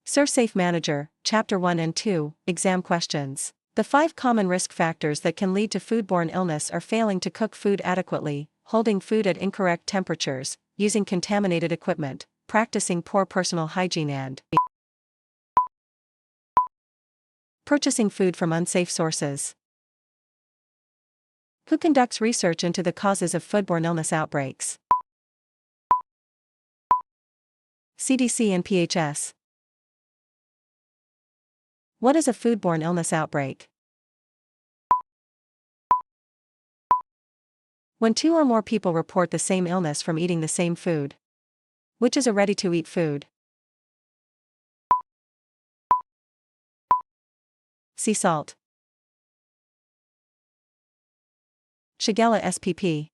ServSafe Manager, Chapter 1 and 2, Exam Questions. The 5 common risk factors that can lead to foodborne illness are failing to cook food adequately, holding food at incorrect temperatures, using contaminated equipment, practicing poor personal hygiene, and purchasing food from unsafe sources. Who conducts research into the causes of foodborne illness outbreaks? CDC and PHS. What is a foodborne illness outbreak? When 2 or more people report the same illness from eating the same food. Which is a ready-to-eat food? Sea salt. Shigella spp.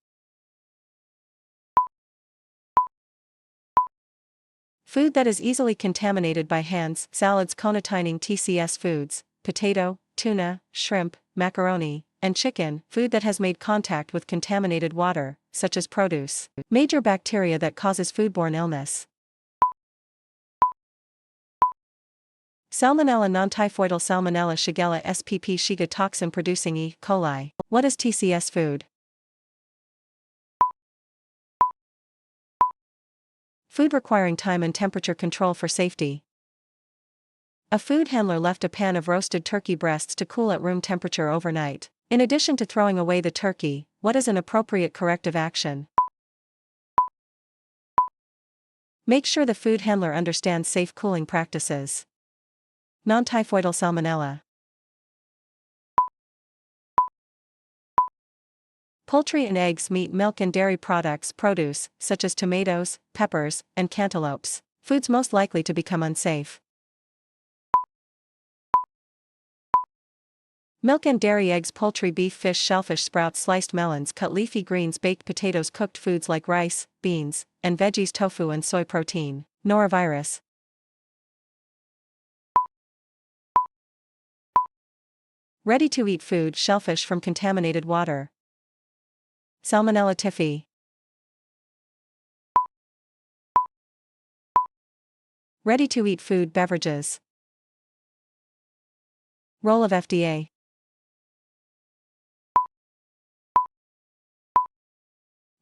Food that is easily contaminated by hands, salads containing TCS foods, potato, tuna, shrimp, macaroni, and chicken, food that has made contact with contaminated water, such as produce. Major bacteria that causes foodborne illness. Salmonella non-typhoidal Salmonella Shigella spp Shiga toxin producing E. coli. What is TCS food? Food requiring time and temperature control for safety. A food handler left a pan of roasted turkey breasts to cool at room temperature overnight. In addition to throwing away the turkey, what is an appropriate corrective action? Make sure the food handler understands safe cooling practices. Non-typhoidal Salmonella. Poultry and eggs, meat, milk and dairy products, produce, such as tomatoes, peppers, and cantaloupes, foods most likely to become unsafe. Milk and dairy, eggs, poultry, beef, fish, shellfish, sprouts, sliced melons, cut leafy greens, baked potatoes, cooked foods like rice, beans, and veggies, tofu and soy protein. Norovirus. Ready-to-eat food, shellfish from contaminated water. Salmonella typhi. Ready-to-eat food, beverages. Role of FDA.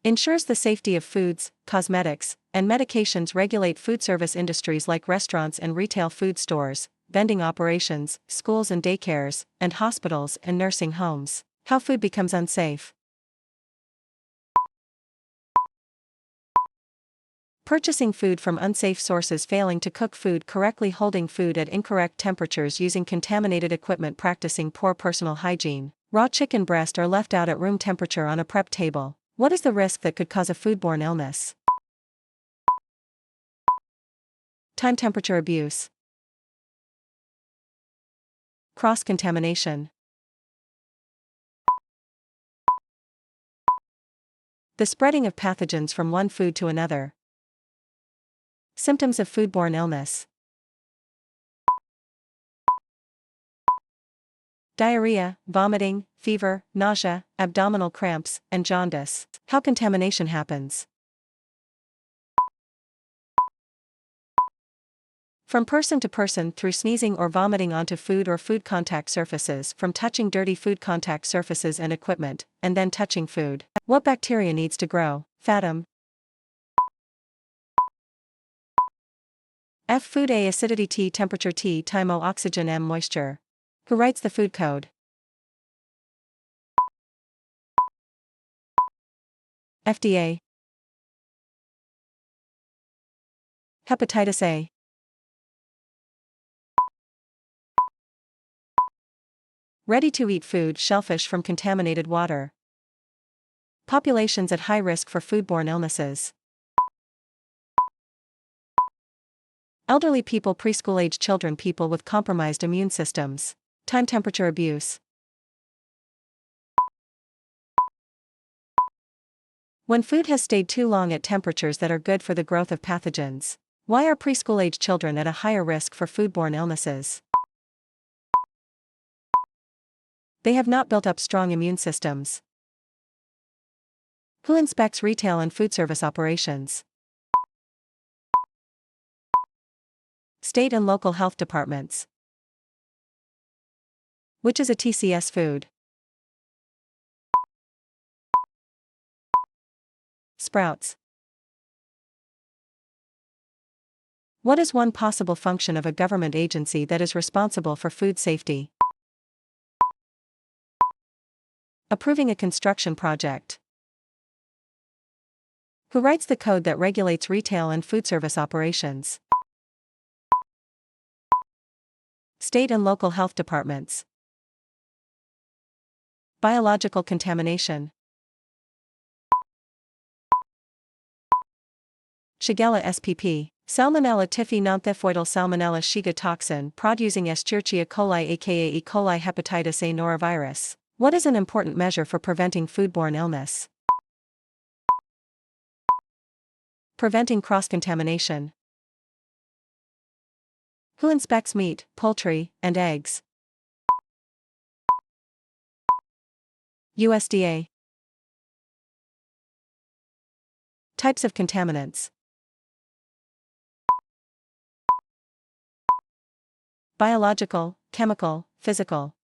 Ensures the safety of foods, cosmetics, and medications. Regulate food service industries like restaurants and retail food stores, vending operations, schools and daycares, and hospitals and nursing homes. How food becomes unsafe. Purchasing food from unsafe sources, failing to cook food correctly, holding food at incorrect temperatures, using contaminated equipment, practicing poor personal hygiene. Raw chicken breast are left out at room temperature on a prep table. What is the risk that could cause a foodborne illness? Time temperature abuse. Cross-contamination. The spreading of pathogens from one food to another. Symptoms of foodborne illness. Diarrhea, vomiting, fever, nausea, abdominal cramps, and jaundice. How contamination happens. From person to person, through sneezing or vomiting onto food or food contact surfaces, from touching dirty food contact surfaces and equipment, and then touching food. What bacteria needs to grow? Fatum. F. Food. A. Acidity. T. Temperature. T. Time. O. Oxygen. M. Moisture. Who writes the food code? FDA. Hepatitis A. Ready-to-eat food, shellfish from contaminated water. Populations at high risk for foodborne illnesses. Elderly people, preschool-age children, people with compromised immune systems. Time temperature abuse. When food has stayed too long at temperatures that are good for the growth of pathogens. Why are preschool-age children at a higher risk for foodborne illnesses? They have not built up strong immune systems. Who inspects retail and food service operations? State and local health departments. Which is a TCS food? Sprouts. What is one possible function of a government agency that is responsible for food safety? Approving a construction project. Who writes the code that regulates retail and food service operations? State and local health departments. Biological contamination. Shigella spp. Salmonella typhi non-thephoidal Salmonella shiga toxin producing Escherichia coli aka E. coli hepatitis A norovirus. What is an important measure for preventing foodborne illness? Preventing cross-contamination. Who inspects meat, poultry, and eggs? USDA. Types of contaminants. Biological, chemical, physical.